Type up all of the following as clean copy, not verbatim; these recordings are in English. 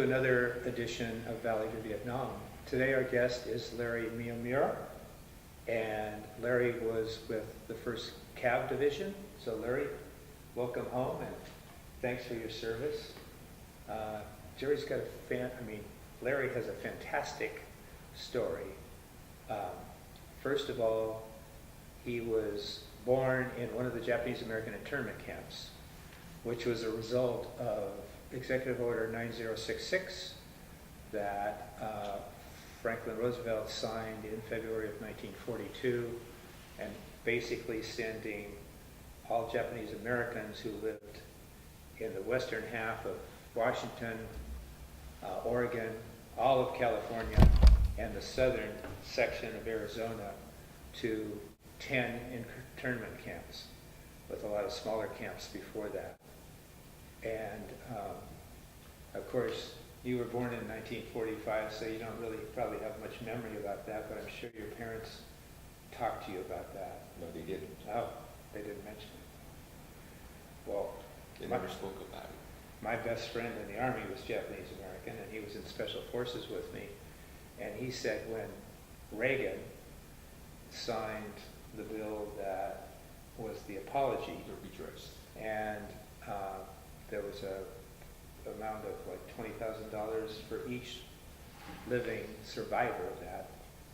another edition of Valley to Vietnam. Today our guest is Larry Miyamura, and Larry was with the 1st Cav Division. So Larry, welcome home and thanks for your service. Jerry's got Larry has a fantastic story. First of all, he was born in one of the Japanese American internment camps, which was a result of Executive Order 9066 that Franklin Roosevelt signed in February of 1942, and basically sending all Japanese Americans who lived in the western half of Washington, Oregon, all of California, and the southern section of Arizona to 10 internment camps, with a lot of smaller camps before that. And of course, you were born in 1945, so you don't really probably have much memory about that, but I'm sure your parents talked to you about that. No, they didn't. Oh, they didn't mention it. Well, they never spoke about it. My best friend in the Army was Japanese American, and he was in Special Forces with me. And he said when Reagan signed the bill that was the apology, and there was a amount of like $20,000 for each living survivor of that,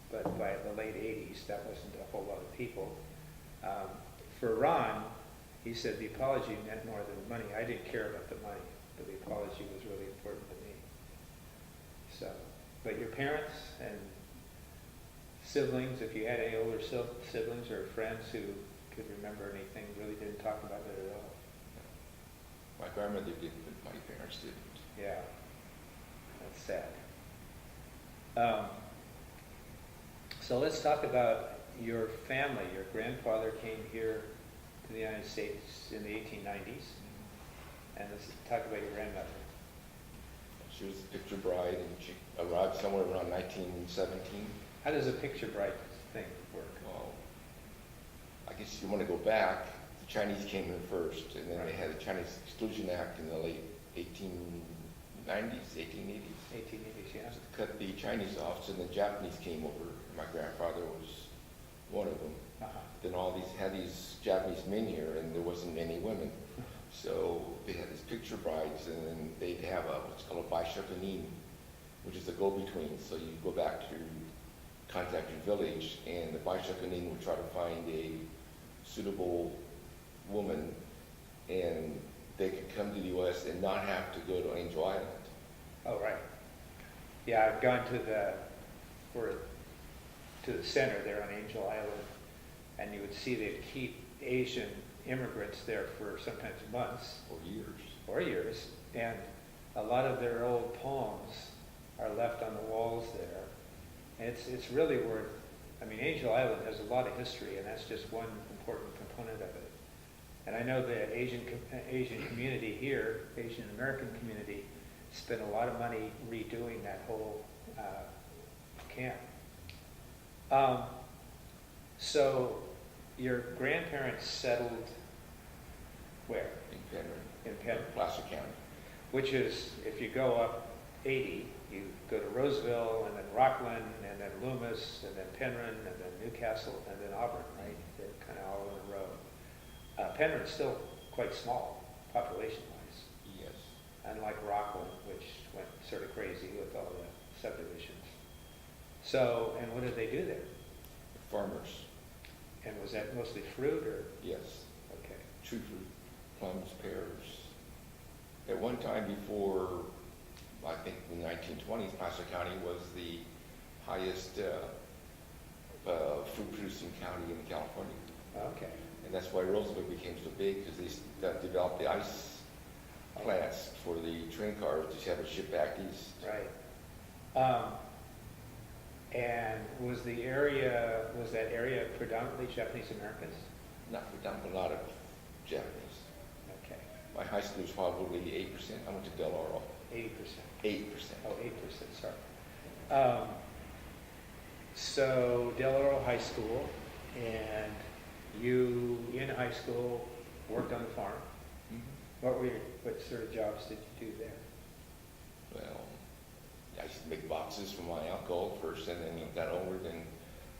but by the late 80s, that wasn't a whole lot of people. For Ron, he said the apology meant more than the money. I didn't care about the money, but the apology was really important to me. So, but your parents and siblings, if you had any older siblings or friends who could remember anything, really didn't talk about it at all. My grandmother didn't, but my parents didn't. Yeah, that's sad. So let's talk about your family. Your grandfather came here to the United States in the 1890s, and let's talk about your grandmother. She was a picture bride, and she arrived somewhere around 1917. How does a picture bride thing work? Well, I guess you want to go back. The Chinese came in first, and then they had the Chinese Exclusion Act in the late 1890s, 1880s. 1880s, yeah. So they cut the Chinese off, and the Japanese came over. My grandfather was one of them. Then all these had these Japanese men here, and there wasn't any women. So they had these picture brides, and then they'd have what's called a baishakunin, which is a go-between. So you go back to contact your village, and the baishakunin would try to find a suitable woman, and they could come to the U.S. and not have to go to Angel Island. Oh, right. Yeah, I've gone to the center there on Angel Island, and you would see they'd keep Asian immigrants there for sometimes months. Or years. And a lot of their old poems are left on the walls there. And it's really worth, Angel Island has a lot of history, and that's just one important component of it. And I know the Asian community here, Asian American community, spent a lot of money redoing that whole camp. So your grandparents settled where? In Penryn. In Penryn. Placer County. Which is, if you go up 80, you go to Roseville, and then Rockland, and then Loomis, and then Penryn, and then Newcastle, and then Auburn, right? They're kind of all in a row. Penryn's still quite small, population-wise. Yes. Unlike Rockland, which went sort of crazy with all the subdivisions. So, and what did they do there? Farmers. And was that mostly fruit, or? Yes. Okay. True fruit, plums, pears. At one time before, I think in the 1920s, Placer County was the highest fruit-producing county in California. Okay. And that's why Roseville became so big, because they developed the ice plants for the train cars to have it shipped back east. Right. And was that area predominantly Japanese Americans? Not predominantly, a lot of Japanese. Okay. My high school was probably 8%. I went to Del Oro. 80%. 8%. Oh, 8%, sorry. So Del Oro High School, and you in high school worked on the farm. Mm-hmm. What sort of jobs did you do there? Well, boxes from my uncle first, and then he got older, then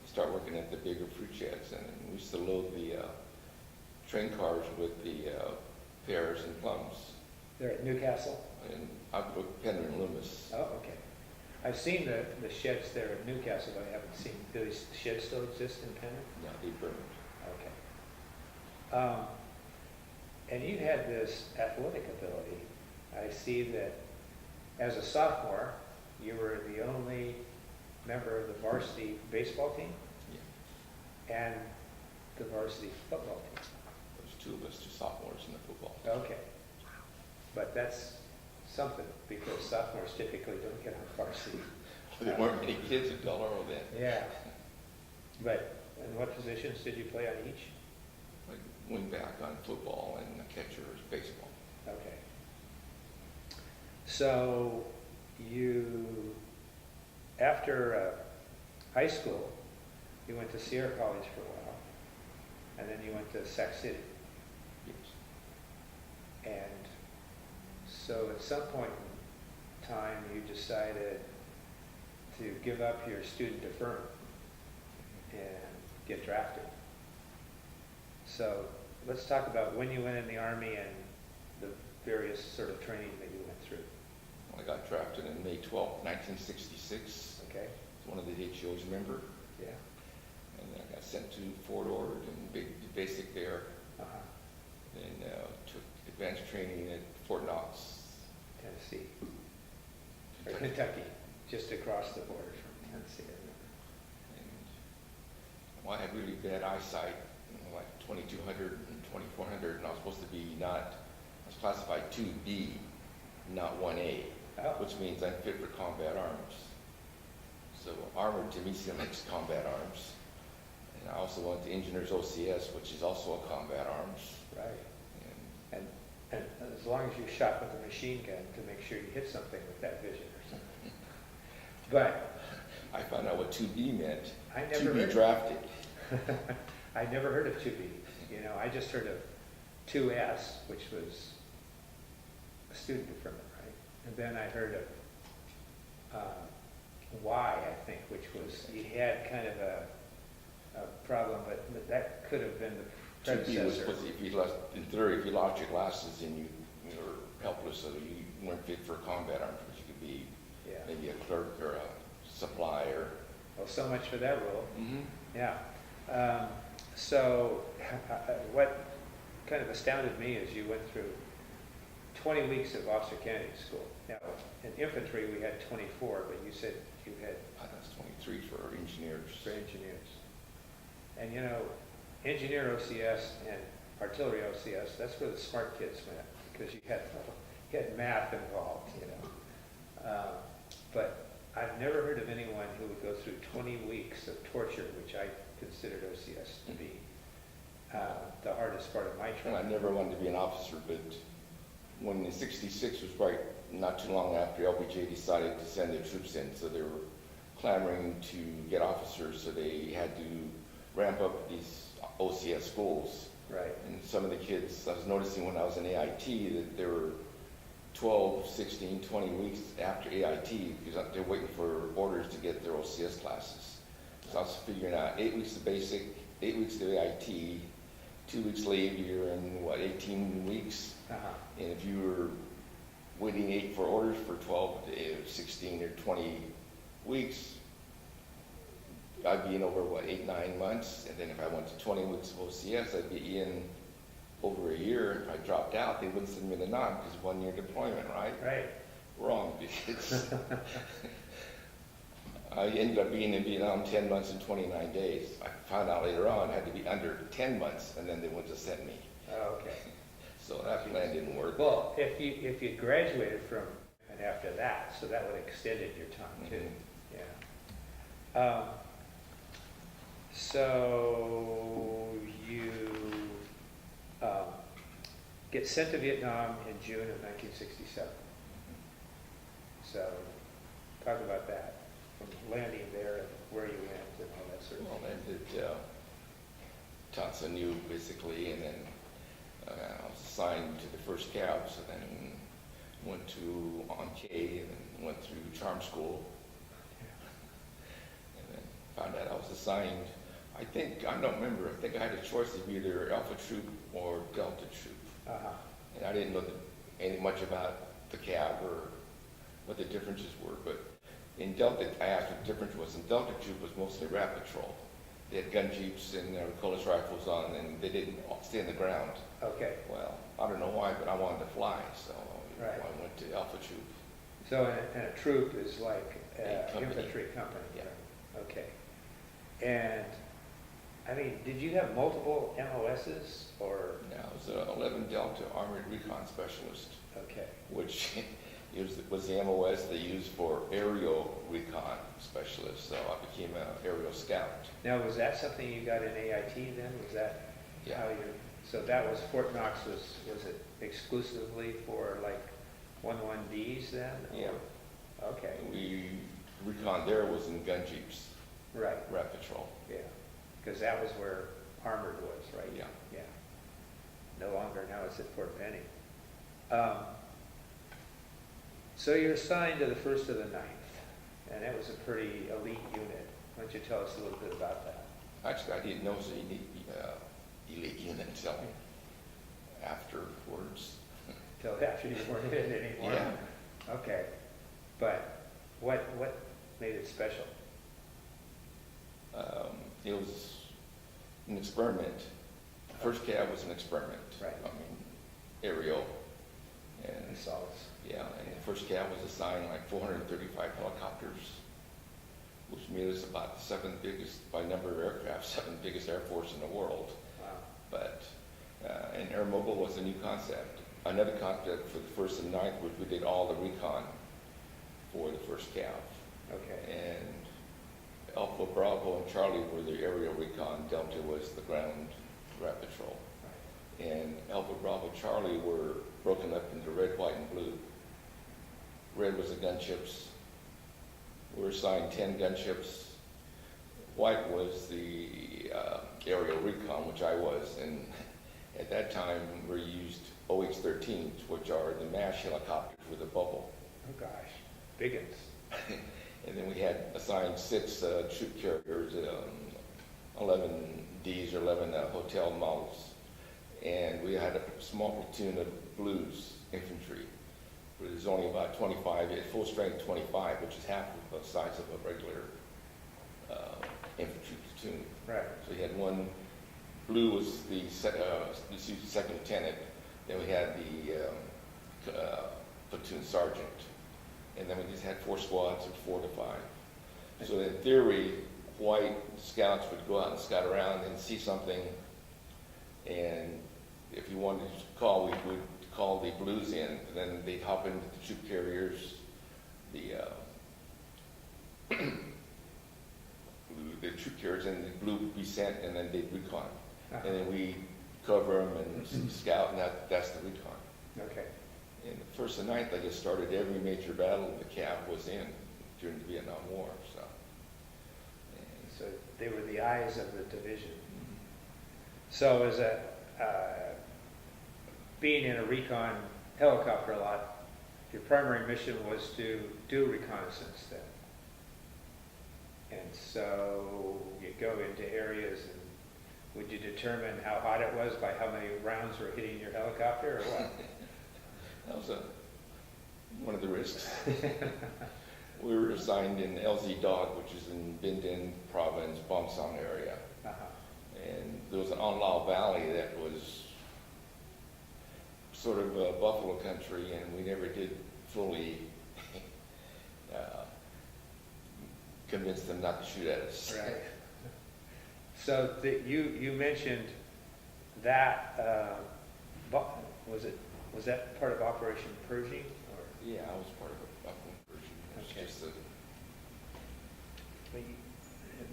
start working at the bigger fruit sheds, and then we used to load the train cars with the pears and plums. They're at Newcastle? And I worked Penner and Loomis. Oh, okay. I've seen the sheds there at Newcastle, but I haven't seen, do these sheds still exist in Penner? Yeah, they burned. Okay. And you had this athletic ability. I see that as a sophomore, you were the only member of the varsity baseball team? Yeah. And the varsity football team? There's two of us, two sophomores in the football. Okay. But that's something, because sophomores typically don't get on varsity. There weren't many kids at Del Oro then. Yeah. But in what positions did you play on each? Like wing back on football and catcher is baseball. Okay. So you, after high school, you went to Sierra College for a while, and then you went to Sac City. Yes. And so at some point in time, you decided to give up your student deferment and get drafted. So let's talk about when you went in the Army and the various sort of training that you went through. I got drafted in May 12th, 1966. Okay? As one of the dates you always remember. Yeah. And then I got sent to Fort Ord and basic there. Uh-huh. Then took advanced training at Fort Knox, Tennessee. Or Kentucky, just across the border from Tennessee, I remember. And well, I had really bad eyesight, like 2200 and 2400, and I was supposed to be I was classified 2B, not 1A, which means I'm fit for combat arms. So armored to me still makes combat arms. And I also went to Engineers OCS, which is also a combat arms. Right. And as long as you shot with a machine gun to make sure you hit something with that vision or something. But I found out what 2B meant. I never to be heard drafted. I never heard of 2B. You know, I just heard of 2S, which was a student deferment, right? And then I heard of Y, I think, which was you had kind of a problem, but that could have been the 2B was predecessor. if you lost, in theory, if you lost your glasses and you were helpless, so you weren't fit for combat arms, but you could be maybe a clerk or a supplier. Well, so much for that rule. Mm-hmm. Yeah. So what kind of astounded me is you went through 20 weeks of officer candidate school. Now, in infantry, we had 24, but you said you had... That's 23 for engineers. For engineers. And you know, engineer OCS and artillery OCS, that's where the smart kids went, because you had math involved, you know. But I've never heard of anyone who would go through 20 weeks of torture, which I considered OCS to be the hardest part of my Well, I training. never wanted to be an officer, but when the 66 was right, not too long after LBJ decided to send their troops in, so they were clamoring to get officers, so they had to ramp up these OCS schools. Right. And some of the kids, I was noticing when I was in AIT that there were 12, 16, 20 weeks after AIT because they're waiting for orders to get their OCS classes. So I was figuring out 8 weeks of basic, 8 weeks of AIT, 2 weeks leave, you're in 18 weeks? Uh-huh. And if you were waiting for orders for 12 to 16 or 20 weeks, I'd be in over, 8, 9 months. And then if I went to 20 weeks of OCS, I'd be in over a year. If I dropped out, they wouldn't send me the NOM because 1 year deployment, right? Right. Wrong, because I ended up being in Vietnam 10 months and 29 days. I found out later on I had to be under 10 months, and then they wouldn't have sent me. Oh, okay. So that plan didn't work. Well, if you graduated from and after that, so that would have extended your time too. Yeah. So you get sent to Vietnam in June of 1967. So talk about that, from landing there and where you went and all that sort of Well, thing. I did Tansa New, basically, and then I was assigned to the first cab, so then went to On K and then went through charm school. found out I was assigned, I don't remember, I think I had a choice of either Alpha Troop or Delta Troop. Uh-huh. And I didn't know much about the Cav or what the differences were, but in Delta, I asked what the difference was. In Delta Troop was mostly rapid patrol. They had gun jeeps and Nicholas rifles on, and they didn't stay in the ground. Okay. Well, I don't know why, but I wanted to fly, so Right. I went to Alpha Troop. So and a troop is like A company. infantry company? Yeah. Okay. And, I mean, did you have multiple MOSs or? Now, I was an 11 Delta Armored Recon Specialist, Okay. which was the MOS they used for aerial recon specialist, so I became an aerial scout. Now, was that something you got in AIT then? Was that Yeah. how you, so that was, Fort Knox was it exclusively for like 11Ds then? or- Yeah. Okay, Recon there was in gun jeeps, right, rapid patrol. yeah. Because that was where Armored was, right? Yeah. Yeah. No longer, now it's at Fort Benning. So you're assigned to the 1st of the 9th, and that was a pretty elite unit. Why don't you tell us a little bit about that? Actually, I didn't know it was an elite unit until afterwards. Till after you weren't in it anymore? Yeah. Okay. But what made it special? It was an experiment. The first Cav was an experiment. Right. I mean, aerial. And Assaults. yeah, and the first Cav was assigned like 435 helicopters, which made us about the 7th biggest, by number of aircraft, 7th biggest air force in the world. Wow. But, and air mobile was a new concept. Another concept for the 1st and 9th was we did all the recon for the first Cav. Okay. And Alpha, Bravo, and Charlie were the aerial recon. Delta was the ground rapid patrol. Right. And Alpha, Bravo, Charlie were broken up into red, white, and blue. Red was the gunships. We were assigned 10 gunships. White was the aerial recon, which I was. And at that time, we used OH-13s, which are the MASH helicopters with a bubble. Oh gosh, big uns. And then we had assigned 6 troop carriers, 11 Ds or 11 hotel models. And we had a small platoon of blues infantry. But there's only about 25, at full strength 25, which is half of the size of a regular infantry platoon. Right. So we had one, blue was the second lieutenant, then we had the platoon sergeant, and then we just had 4 squads of 4 to 5. So in theory, white scouts would go out and scout around and see something, and if you wanted to call, we would call the blues in, and then they'd hop into the troop carriers, the troop carriers, and the blue would be sent, and then they'd recon. Uh-huh. And then we cover them and scout, and that's the recon. Okay. And the 1st and 9th, I just started every major battle the Cav was in during the Vietnam War, so. And So they were the eyes of the division. So as a, being in a recon helicopter a lot, your primary mission was to do reconnaissance then. And so you go into areas, and would you determine how hot it was by how many rounds were hitting your helicopter or what? that was one of the risks. We were assigned in LZ Dog, which is in Binh Dinh province, Bom Sam area. Uh-huh. And there was an On Lao Valley that was sort of buffalo country, and we never did fully convince them not to shoot at us. Right. So you mentioned that, was that part of Operation Pershing? Or? Yeah, I was part of a Pershing. It was Okay. just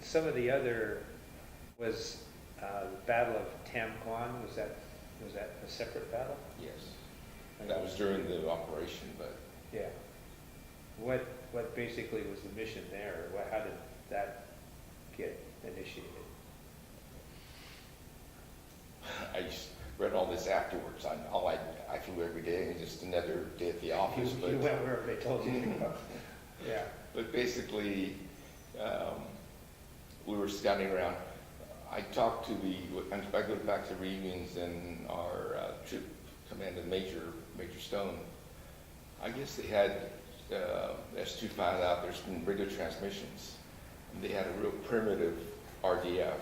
Some of the other was the Battle of Tam Quan. Was that a separate battle? yes. That was during the operation, but Yeah. What basically was the mission there? How did that get initiated? I just read all this afterwards. I flew every day, and just another day at the office. You but went wherever they told you to go. Yeah. But basically, we were scouting around. I talked to I go back to reunions and our troop commander, Major Stone. I guess they had S2 found out there's been radio transmissions. And they had a real primitive RDF,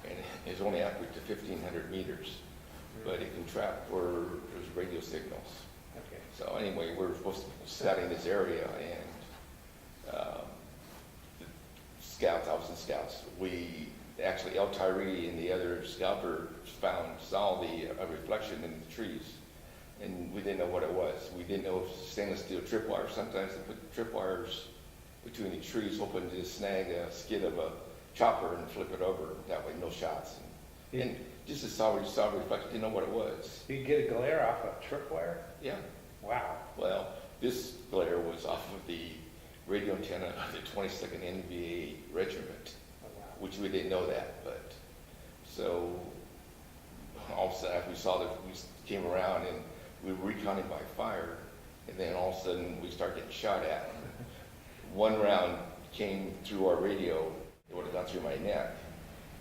and it's only accurate to 1,500 meters, but it can trap where there's radio signals. Okay. So anyway, we're supposed to be scouting this area, and the scouts, I was in scouts. Actually, El Tyree and the other scouter saw a reflection in the trees, and we didn't know what it was. We didn't know if it was stainless steel tripwire. Sometimes they put tripwires between the trees, hoping to snag a skid of a chopper and flip it over. That way, no shots. And just saw a reflection, didn't know what it was. You get a glare off of tripwire? Yeah. Wow. Well, this glare was off of the radio antenna of the 22nd NVA Regiment, Oh, wow. which we didn't know that. But so all of a sudden, we saw that we came around and we were reconning by fire, and then all of a sudden we started getting shot at. One round came through our radio. It would have gone through my neck,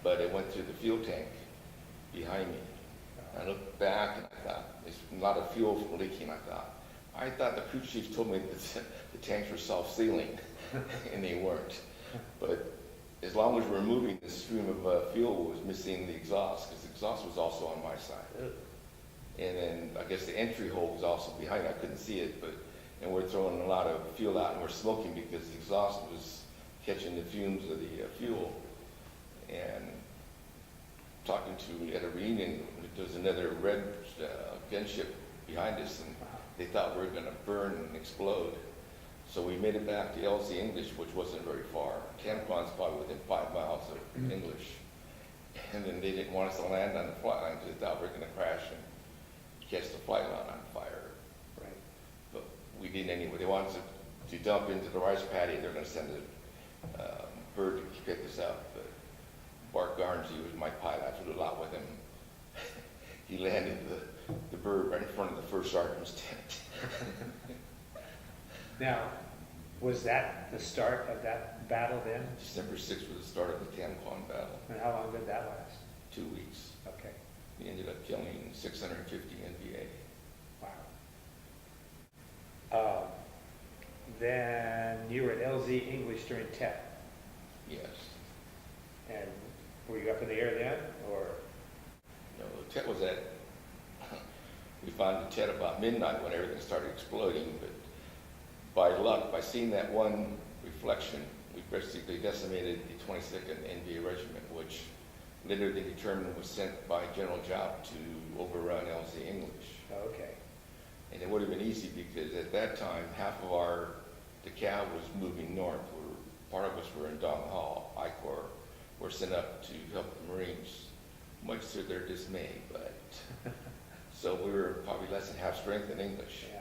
but it went through the fuel tank behind me. I looked back and I thought, there's a lot of fuel leaking. I thought the crew chief told me that the tanks were self-sealing, and they weren't. But as long as we're moving, the stream of fuel was missing the exhaust, because the exhaust was also on my side. And then I guess the entry hole was also behind. I couldn't see it, and we're throwing a lot of fuel out, and we're smoking because the exhaust was catching the fumes of the fuel. And talking to at a reunion, there was another red gunship behind us, and they thought we were going to burn and explode. So we made it back to LZ English, which wasn't very far. Quan's probably within 5 miles of English. And then they didn't want us to land on the flight line because they thought we were going to crash and catch the flight line on fire. Right. But we didn't anyway. They wanted us to dump into the rice paddy. They're going to send a bird to pick us up. But Bart Garnsey was my pilot. I flew a lot with him. He landed the bird right in front of the first sergeant's tent. Now, was that the start of that battle then? December 6th was the start of the Quan battle. And how long did that last? 2 weeks. Okay. We ended up killing 650 NVA. Wow. Then you were at LZ English during TET. Yes. And were you up in the air then, or? No, TET was at, we found the TET about midnight when everything started exploding, but by luck, by seeing that one reflection, we basically decimated the 22nd NVA Regiment, which later they determined was sent by General Job to overrun LZ English. Okay. And it would have been easy because at that time, half of our DeKalb was moving north. Part of us were in Dong Hall, I-Corps, were sent up to help the Marines, much to their dismay. But so we were probably less than half strength in English. Yeah.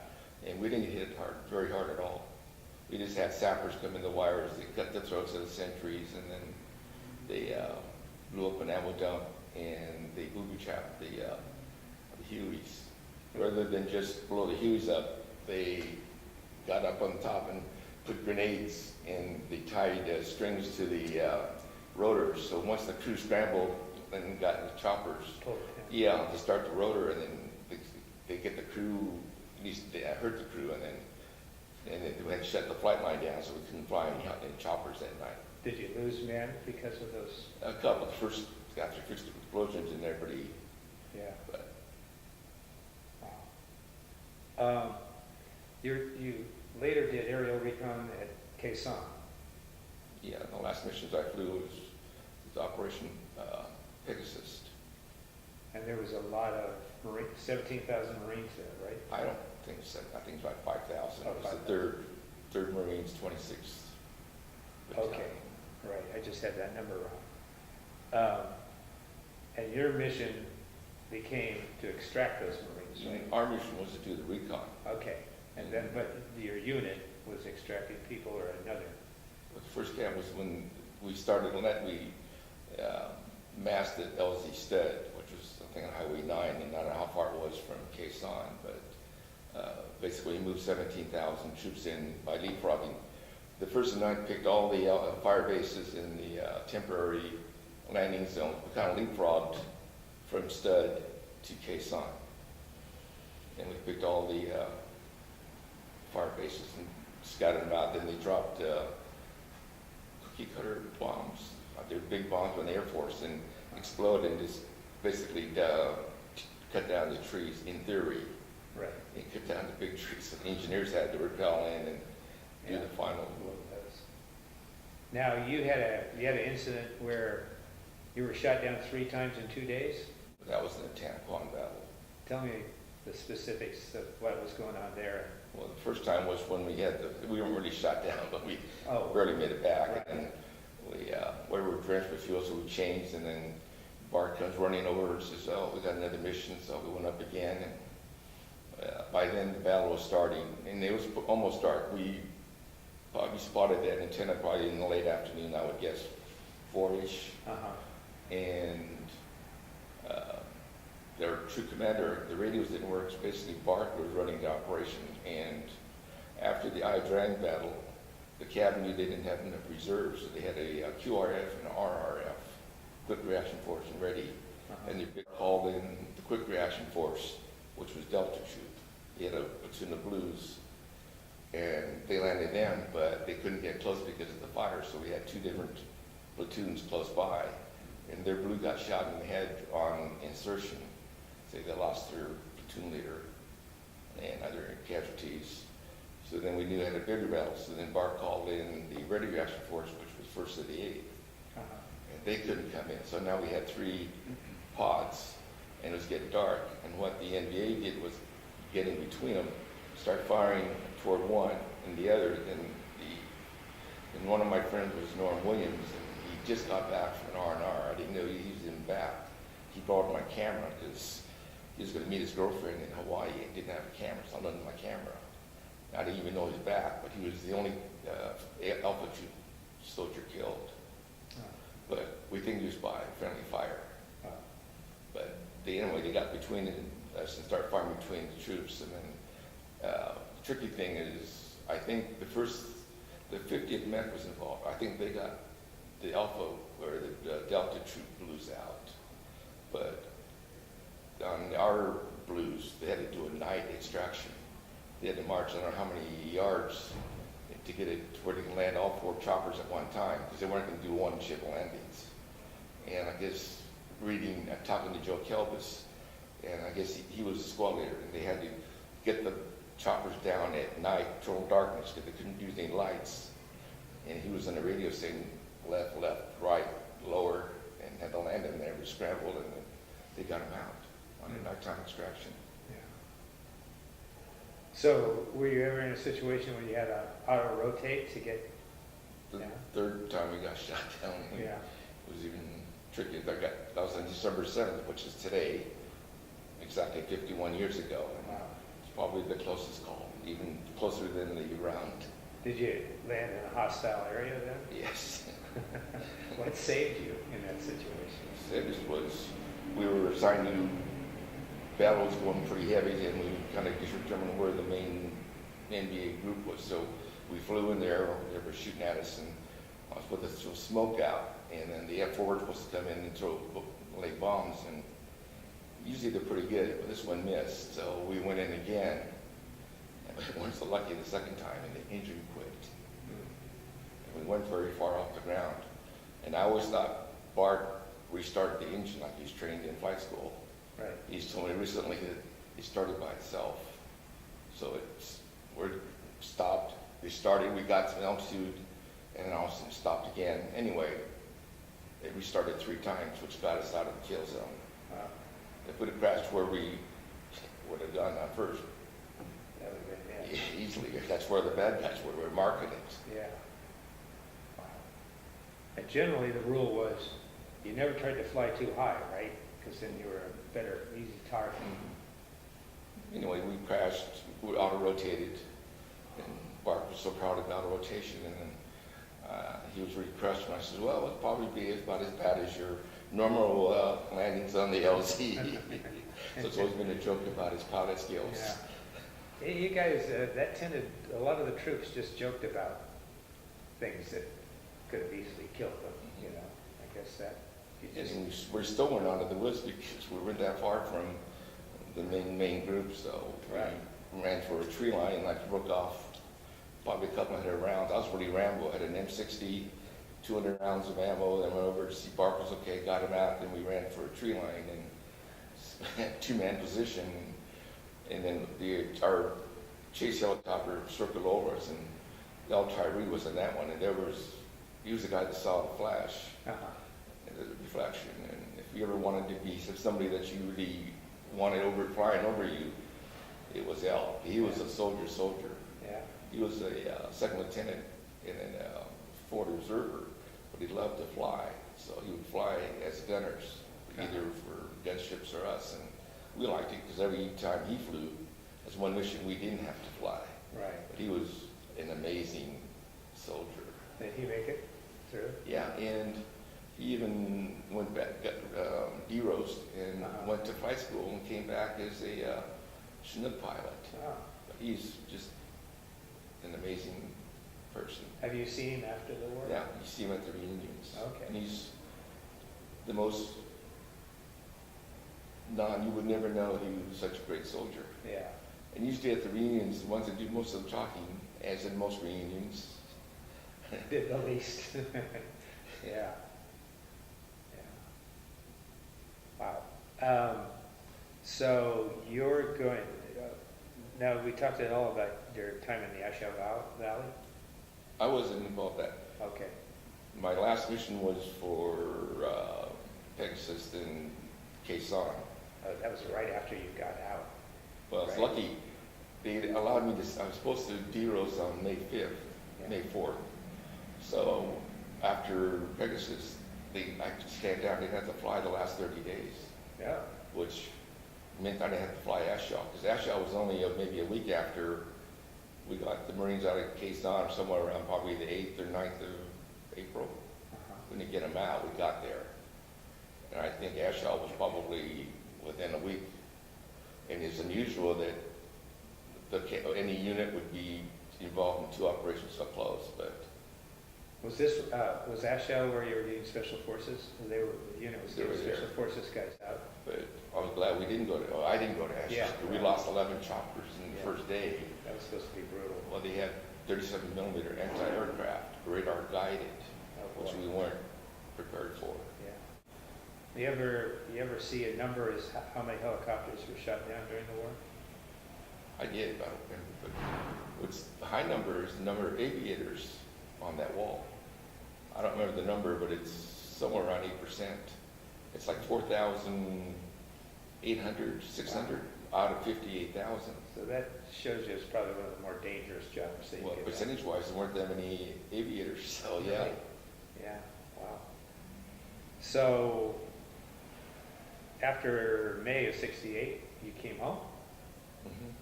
And we didn't get hit very hard at all. We just had sappers come in the wires, they cut the throats of the sentries, and then they blew up an ammo dump, and they booby-trapped the Hueys. Rather than just blow the Hueys up, they got up on top and put grenades, and they tied strings to the rotors. So once the crew scrambled and got in the choppers, to start the rotor, and then they get the crew, at least they hurt the crew, and then we had to shut the flight line down so we couldn't fly any choppers that night. Did you lose men because of those? A couple. The first got the first explosions in there, Yeah. But wow. You later did aerial recon at Sanh. yeah, the last missions I flew was Operation Pegasus. And there was a lot of 17,000 Marines there, right? I don't think so. I think it's about 5,000. Oh, It was the third Marines, 26th. Okay, right. I just had that number wrong. And your mission became to extract those Marines, right? Our mission was to do the recon. Okay, and then, but your unit was extracting people or another? But the first camp was when we started, we massed at LZ Stud, which was I think on Highway 9, and I don't know how far it was from Sanh, but basically we moved 17,000 troops in by leapfrogging the first of the night picked all the fire bases in the temporary landing zone. We kind of leapfrogged from Stud to Sanh. And we picked all the fire bases and scattered them out. Then they dropped cookie cutter bombs. They were big bombs from the Air Force and exploded and just basically cut down the trees in theory. Right. They cut down the big trees. So the engineers had to repel in and do the final. Now you had an incident where you were shot down 3 times in 2 days. That was in the Quan battle. Tell me the specifics of what was going on there. Well, the first time was when we weren't really shot down, but we Oh. barely made it back. Right. And we were drenched with fuel, so we changed, and then Bart comes running over and says, "Oh, we got another mission," so we went up again. And by then the battle was starting, and it was almost dark. We probably spotted that antenna probably in the late afternoon, I would guess, 4-ish. And their troop commander, the radios didn't work, so basically Bart was running the operation. And after the Drang battle, the cabinet didn't have enough reserves, so they had a QRF and an RRF, quick reaction force, and ready. And they called in the quick reaction force, which was Delta Troop. They had a platoon of Blues, and they landed them, but they couldn't get close because of the fire, so we had 2 different platoons close by, and their Blue got shot in the head on insertion. So they lost their platoon leader and other casualties. So then we knew we had a bigger battle. So then Bart called in the ready reaction force, which was 1st of the 8th. And they couldn't come in. So now we had 3 pods, and it was getting dark. And what the NVA did was get in between them, start firing toward one and the other. And one of my friends was Norm Williams, and he just got back from an R&R. I didn't know he was in back. He borrowed my camera because he was going to meet his girlfriend in Hawaii and didn't have a camera, so I lent him my camera. I didn't even know he was back, but he was the only Alpha Troop soldier killed. But we think he was by friendly fire. But anyway, they got between us and started firing between the troops. And then the tricky thing is, I think the 50th Met was involved. I think they got the Alpha or the Delta Troop Blues out. But on our Blues, they had to do a night extraction. They had to march, I don't know how many yards to get it to where they can land all 4 choppers at one time, because they weren't going to do one-ship landings. And I guess talking to Joe Kelbis, and I guess he was the squad leader, and they had to get the choppers down at night, total darkness, because they couldn't use any lights. And he was on the radio saying left, right, lower, and had to land them there. We scrambled, and they got him out on a nighttime extraction. So were you ever in a situation where you had to auto-rotate to get The 3rd time we got shot down, it was even tricky. That was on December 7th, which is today, exactly 51 years ago. Wow. It's probably the closest call, even closer than the round. Did you land in a hostile area then? Yes. What saved you in that situation? It was, we were assigned to battles going pretty heavy, and we kind of determined where the main NBA group was. So we flew in there, they were shooting at us, and I was supposed to throw smoke out, and then the F-4 was supposed to come in and lay bombs, and usually they're pretty good, but this one missed. So we went in again, and we weren't so lucky the second time, and the engine quit. And we weren't very far off the ground. And I always thought Bart restarted the engine like he's trained in flight school. Right. He's told me recently that it started by itself. So we're stopped. We started, we got some altitude, and then all of a sudden it stopped again. Anyway, it restarted 3 times, which got us out of the kill zone. Wow. If we'd have crashed where we would have gone first, That would have been, easily. That's where the bad guys were. We're marking it. Yeah. Wow. And generally the rule was you never tried to fly too high, right? Because then you were a better, easy target. Anyway, we crashed, we auto-rotated, and Bart was so proud of the auto-rotation, and then he was really crushed when I said, well, it'll probably be about as bad as your normal landings on the LZ. So it's always been a joke about his pilot skills. Yeah. Hey, you guys, that tended, a lot of the troops just joked about things that could have easily killed them, you know. I guess that you just, And we still went out of the woods because we weren't that far from the main group, so Right. we ran for a tree line and I broke off probably a couple hundred rounds. I was really Rambo. I had an M60, 200 rounds of ammo, then went over to see Bark was okay, got him out, then we ran for a tree line and two-man position. And then our chase helicopter circled over us, and El Tyree was in that one, and he was the guy that saw the flash and the reflection. And if you ever wanted to be somebody that you really wanted flying over you, it was El. He was a soldier. yeah. He was a second lieutenant in a Ford Observer, but he loved to fly, so he would fly as gunners, either for gunships or us, and we liked it because every time he flew, that's one mission we didn't have to fly. Right. But he was an amazing soldier. Did he make it through? Yeah, and he even went back, got de-roast, and went to flight school and came back as a Chinook pilot. Oh. He's just an amazing person. Have you seen him after the war? Yeah, you see him at the reunions. Okay. And he's the most you would never know he was such a great soldier. Yeah. And usually at the reunions, the ones that do most of the talking, as in most reunions, Did the least. Yeah. Yeah. Wow. So you're going, now we talked at all about your time in the Ashaw Valley? I wasn't involved in that. Okay. My last mission was for Pegasus and Sanh. That was right after you got out. Well, it's Right. lucky. They allowed me to, I was supposed to de-roast on May 5th, Yeah. May 4th. So after Pegasus, I could stand down, didn't have to fly the last 30 days, Yeah. which meant I didn't have to fly Ashaw, because Ashaw was only maybe a week after we got the Marines out of Sanh, somewhere around probably the 8th or 9th of April. When they get them out, we got there. And I think Ashaw was probably within a week. And it's unusual that any unit would be involved in two operations so close, but Was Ashaw where you were getting special forces? The unit was They getting were there. special forces guys out? I was glad we didn't go to, I didn't go to Ashaw. Yeah. We lost 11 choppers in the Yeah. first day. That was supposed to be brutal. Well, they had 37 millimeter anti-aircraft, radar guided, Oh, which boy. we weren't prepared for. Yeah. You ever see a number as how many helicopters were shot down during the war? I did, I don't remember, but what's the high number is the number of aviators on that wall. I don't remember the number, but it's somewhere around 8%. It's like 4,800, 600 out of 58,000. So that shows you it's probably one of the more dangerous jobs that you Well, get. done. percentage-wise, there weren't that many aviators, so yeah. Right. Yeah, wow. So, after May of '68, you came home? Mhm.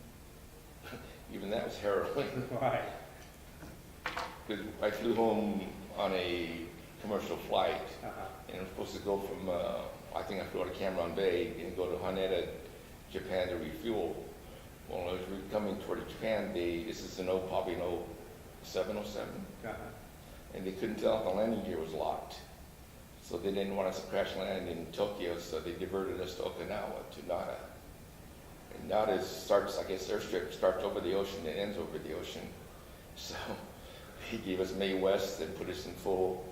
Even that was harrowing. Why? Because I flew home on a commercial flight, Uh-huh. and I'm supposed to go from, I think I flew out of Cameron Bay and go to Haneda, Japan to refuel. Well, as we were coming toward Japan, this is probably an 07, Uh-huh. and they couldn't tell if the landing gear was locked. So they didn't want us to crash land in Tokyo, so they diverted us to Okinawa, to Nara. And Nara starts, I guess, airstrip starts over the ocean and ends over the ocean. So he gave us May West and put us in full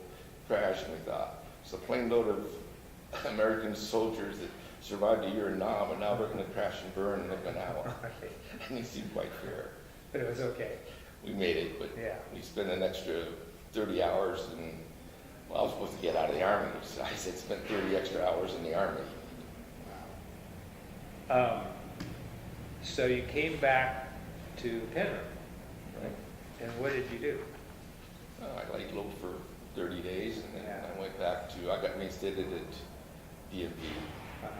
crash, and we thought, it's a plane load of American soldiers that survived a year in Nam, and now we're going to crash and burn in Okinawa. Right. And it seemed quite fair. But it was okay. We made it, but Yeah. we spent an extra 30 hours, and well, I was supposed to get out of the Army, so I said spent 30 extra hours in the Army. Wow. So you came back to Penrith, Right. and what did you do? I laid low for 30 days, and then Yeah. I went back I got reinstated at DMV. Uh-huh.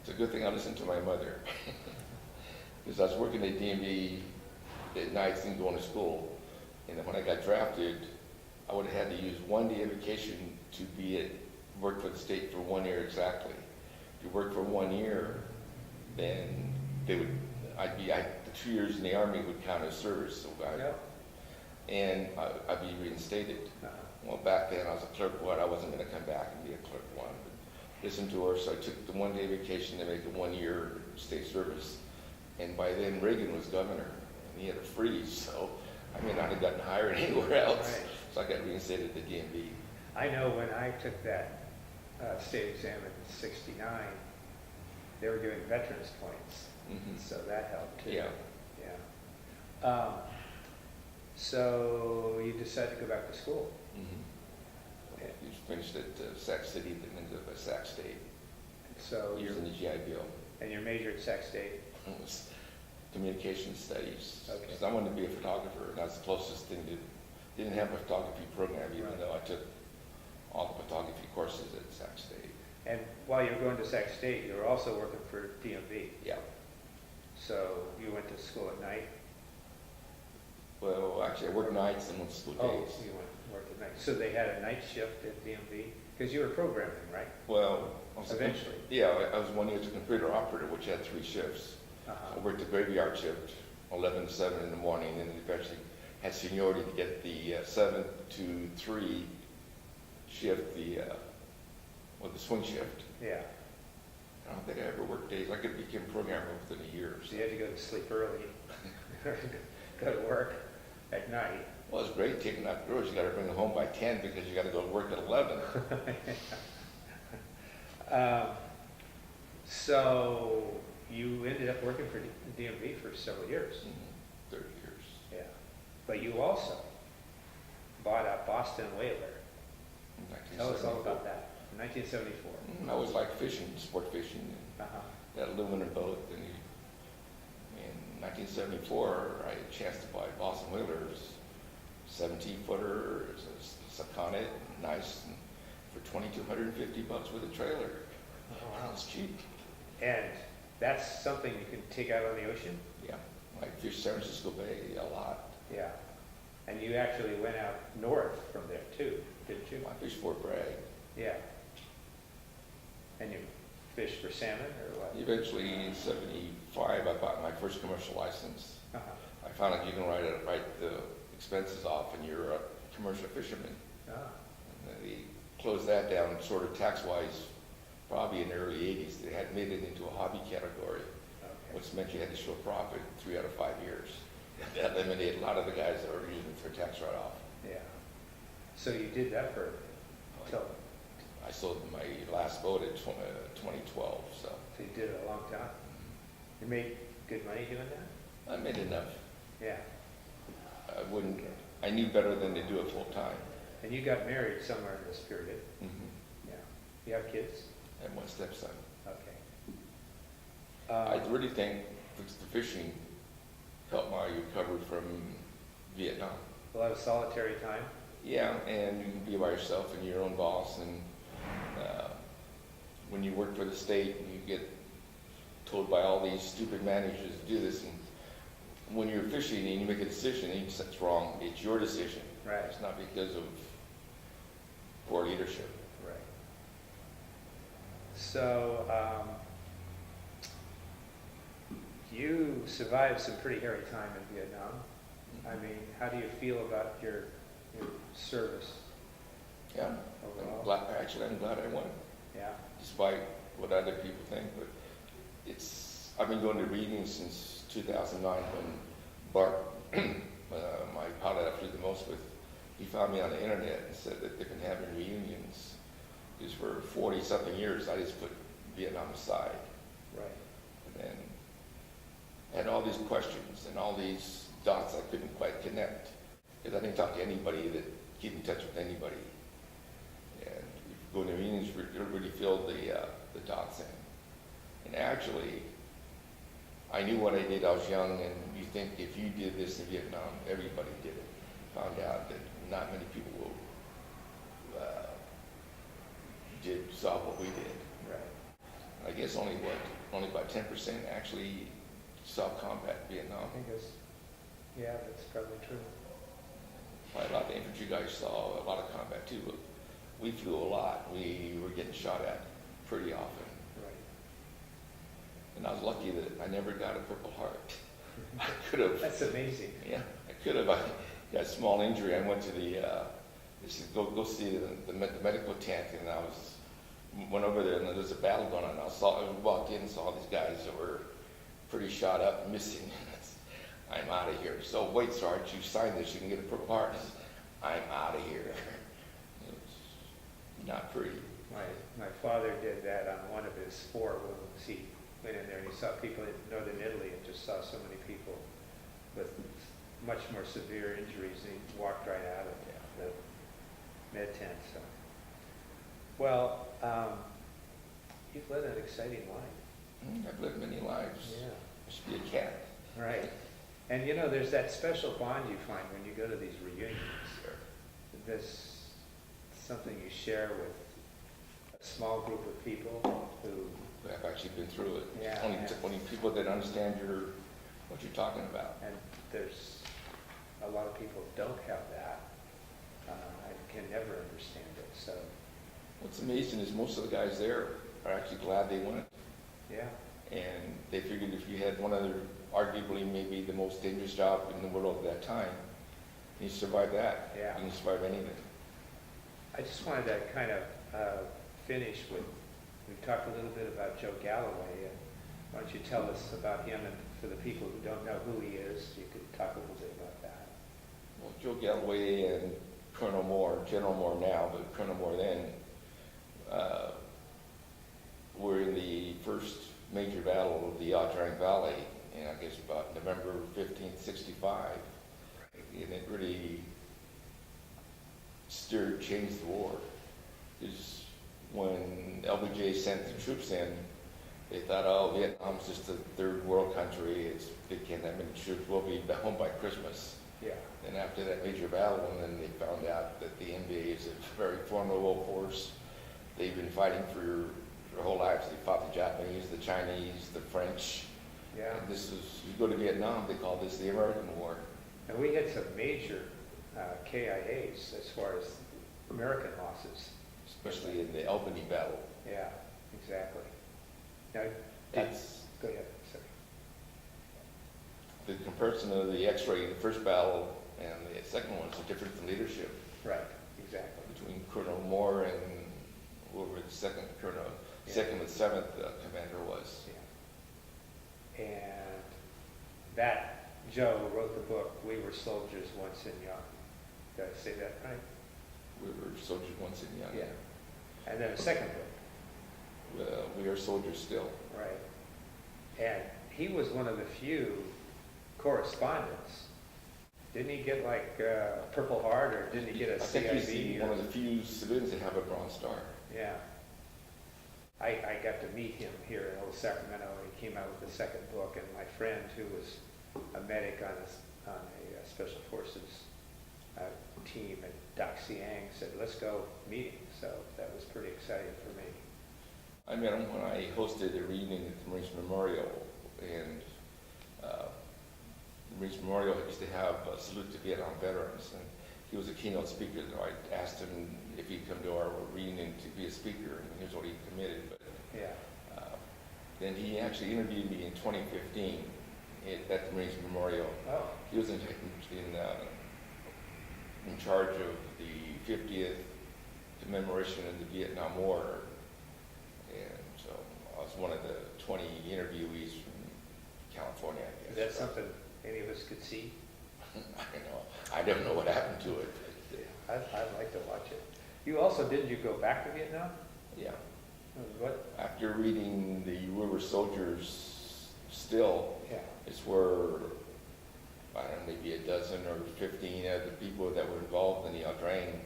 It's a good thing I listened to my mother. Because I was working at DMV at nights and going to school. And then when I got drafted, I would have had to use 1 day of vacation to work for the state for 1 year exactly. If you work for 1 year, then the 2 years in the Army would count as service. So Yep. and I'd be reinstated. Well, back then I was a clerk one. I wasn't going to come back and be a clerk one. But listened to her, so I took the 1 day vacation to make the 1 year state service. And by then Reagan was governor, and he had a freeze, so I may not have gotten hired anywhere else. Right. So I got reinstated at the DMV. I know when I took that state exam in '69, they were giving veterans points, so that helped too. Yeah. Yeah. So you decided to go back to school. You finished at Sac City, then ended up at Sac State. So Years in the GI Bill. And your major at Sac State? It was communication studies. Okay. Because I wanted to be a photographer, and that's the closest thing to. Didn't have a photography program, even though I took all the photography courses at Sac State. And while you were going to Sac State, you were also working for DMV. Yeah. So you went to school at night? Well, actually, I worked nights and went to school Oh, days. you worked at night. So they had a night shift at DMV? Because you were programming, right? Well, I was Eventually. I was 1 year as a computer operator, which had 3 shifts. I worked the graveyard shift, 11 to 7 in the morning, and then eventually had seniority to get the 7 to 3 shift, the swing shift. Yeah. I don't think I ever worked days. I could become a programmer within a year. So you had to go to sleep early, go to work at night. Well, it's great taking out girls. You got to bring them home by 10 because you got to go to work at 11. So you ended up working for DMV for several years. 30 years. Yeah. But you also bought a Boston whaler. Tell us all about that. In 1974. I always liked fishing, sport fishing. That aluminum boat. And in 1974, I had a chance to buy Boston whalers, 17-footer, Sacramento, nice, and for $2,250 with a trailer. Oh, wow. It's cheap. And that's something you can take out on the ocean? Yeah, I fished San Francisco Bay a lot. Yeah. And you actually went out north from there too, didn't you? I fished Fort Bragg. Yeah. And you fished for salmon or what? Eventually, in '75, I bought my first commercial license. I found out you can write the expenses off when you're a commercial fisherman. And then they closed that down sort of tax-wise, probably in the early 80s. They had made it into a hobby category, which meant you had to show profit 3 out of 5 years. That eliminated a lot of the guys that were using it for tax write-off. Yeah. So you did that for till. I sold my last boat in 2012, so. So you did it a long time. You made good money doing that? I made enough. Yeah. I knew better than to do it full time. And you got married somewhere in this period. Yeah. You have kids? I had one stepson. Okay. I really think the fishing helped my recovery from Vietnam. A lot of solitary time? Yeah, and you can be by yourself and your own boss. And when you work for the state, you get told by all these stupid managers to do this. And when you're fishing and you make a decision and it's wrong, it's your decision. Right. It's not because of poor leadership. Right. So you survived some pretty hairy time in Vietnam. I mean, how do you feel about your service? Yeah, overall? I'm glad I won. Yeah. Despite what other people think, but I've been going to readings since 2009 when Bart, my pilot I flew the most with, he found me on the internet and said that they've been having reunions. Because for 40-something years, I just put Vietnam aside. Right. And then had all these questions and all these dots I couldn't quite connect. Because I didn't talk to anybody that keep in touch with anybody. And going to reunions really filled the dots in. And actually, I knew what I did. I was young, and you think if you did this in Vietnam, everybody did it. Found out that not many people saw what we did. Right. I guess only about 10% actually saw combat in Vietnam. I think that's probably true. Probably a lot of the infantry guys saw a lot of combat too, but we flew a lot. We were getting shot at pretty often. Right. And I was lucky that I never got a Purple Heart. I could have. That's amazing. Yeah, I could have. got a small injury. I went to they said, go see the medical tent, and went over there, and there was a battle going on. I walked in and saw these guys that were pretty shot up, missing. I'm out of here. So, wait, Sarge, you signed this, you can get a Purple Heart. I'm out of here. It's not pretty. My father did that on one of his 4 wounds. He went in there and he saw people in northern Italy and just saw so many people with much more severe injuries, and he walked right out of the med tent. So, well, you've led an exciting life. I've lived many lives. Yeah. I should be a cat. Right. And you know, there's that special bond you find when you go to these reunions. Sure. There's something you share with a small group of people who I've actually been through it. Yeah, only people that understand what you're talking about. And there's a lot of people who don't have that. I can never understand it. So What's amazing is most of the guys there are actually glad they went. yeah, And they figured if you had one of their, arguably maybe the most dangerous job in the world at that time, you survive that. Yeah. You can survive anything. I just wanted to kind of finish with, we talked a little bit about Joe Galloway, and why don't you tell us about him, and for the people who don't know who he is, you could talk a little bit about that. Well, Joe Galloway and Colonel Moore, General Moore now, but Colonel Moore then, were in the first major battle of the Yadrang Valley, in I guess about November 15th, 65. And it really changed the war. Because when LBJ sent the troops in, they thought, oh, Vietnam's just a third world country. They can't have many troops. We'll be home by Christmas. Yeah. And after that major battle, and then they found out that the NVA is a very formidable force. They've been fighting for their whole lives. They fought the Japanese, the Chinese, the French. Yeah. And this is, you go to Vietnam, they call this the American War. And we had some major KIAs as far as American losses. Especially in the Albany battle. Yeah, exactly. Now, It's go ahead, sorry. the comparison of the X-ray in the first battle and the second one is the difference in leadership Right, exactly. between Colonel Moore and whoever the second colonel, Yeah. second and seventh commander was. Yeah. And that, Joe wrote the book, We Were Soldiers Once and Young. Did I say that right? We were soldiers once and young. Yeah. And then a second book. We are soldiers still. Right. And he was one of the few correspondents. Didn't he get like a Purple Heart, or didn't he get a I think he's CIB? one of the few civilians that have a Bronze Star. Yeah. I got to meet him here in Old Sacramento. He came out with the second book, and my friend, who was a medic on a Special Forces team at Doc Siang, said, let's go meet him. So that was pretty exciting for me. I met him when I hosted a reunion at the Marines Memorial, and the Marines Memorial used to have a salute to Vietnam veterans, and he was a keynote speaker. I asked him if he'd come to our reunion to be a speaker, and here's what he committed. But Yeah. then he actually interviewed me in 2015 at the Marines Memorial. Oh, He was in charge of the 50th commemoration of the Vietnam War, and so I was one of the 20 interviewees from California, I guess. is that something any of us could see? I don't know what happened to it. I'd like to watch it. You also, didn't you go back to Vietnam? Yeah. What? After reading the We Were Soldiers Still, Yeah. it's where, I don't know, maybe a dozen or 15 of the people that were involved in the Yadrang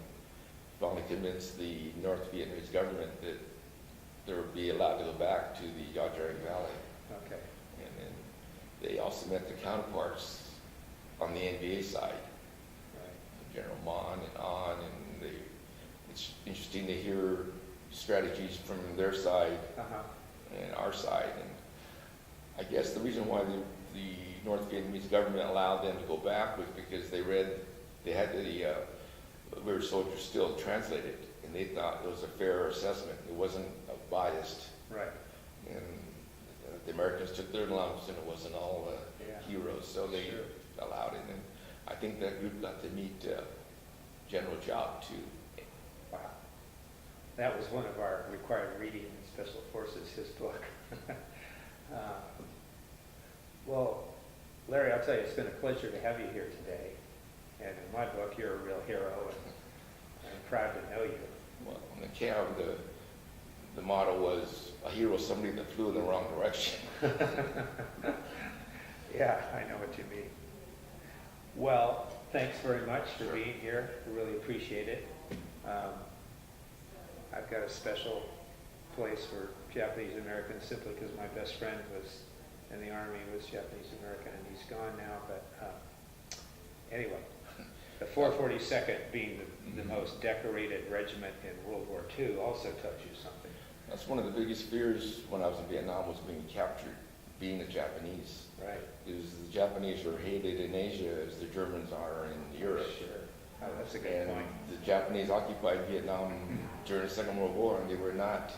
finally convinced the North Vietnamese government that they would be allowed to go back to the Yadrang Valley. Okay. And then they also met the counterparts on the NVA side, Right. General Mon and On, and it's interesting to hear strategies from their side Uh-huh. and our side. And I guess the reason why the North Vietnamese government allowed them to go back was because they had the We Were Soldiers Still translated, and they thought it was a fair assessment. It wasn't biased. Right. And the Americans took their lumps, and it wasn't all Yeah. heroes, so they Sure. allowed it. And I think that group got to meet General Job too. Wow. That was one of our required reading in Special Forces, his book. Well, Larry, I'll tell you, it's been a pleasure to have you here today. And in my book, you're a real hero, and I'm proud to know you. Well, on the camp, the motto was, a hero is somebody that flew in the wrong direction. Yeah, I know what you mean. Well, thanks very much for being here. We really appreciate it. I've got a special place for Japanese Americans simply because my best friend was in the Army, was Japanese American, and he's gone now. But anyway, the 442nd being the most decorated regiment in World War II also tells you something. That's one of the biggest fears when I was in Vietnam, was being captured, being a Japanese. Right. Because the Japanese are hated in Asia as the Germans are in Europe. Sure. Oh, that's a good point. The Japanese occupied Vietnam during the Second World War, and they were not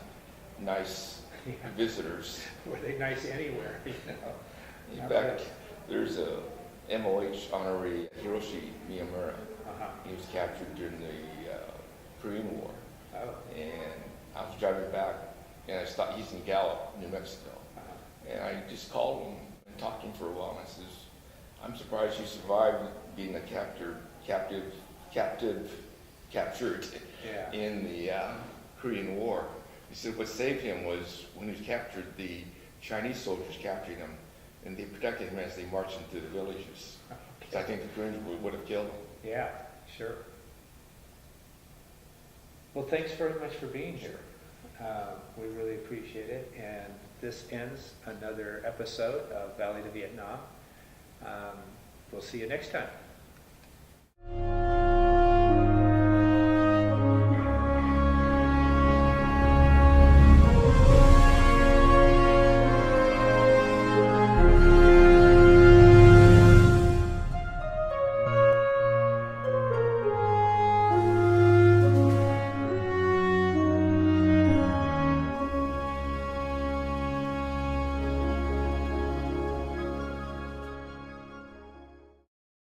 nice visitors. Were they nice anywhere? You know? In fact, there's a MOH honorary Hiroshi Miyamura. He was captured during the Korean War. Oh. And I was driving back, and I stopped. He's in Gallup, New Mexico. And I just called him and talked to him for a while. And I says, "I'm surprised you survived being a captured in the Korean War." He said what saved him was when he was captured, the Chinese soldiers captured him, and they protected him as they marched into the villages. Okay. So I think the Koreans would have killed him. Yeah, sure. Well, thanks very much for being here. We really appreciate it. And this ends another episode of Valley to Vietnam. We'll see you next time.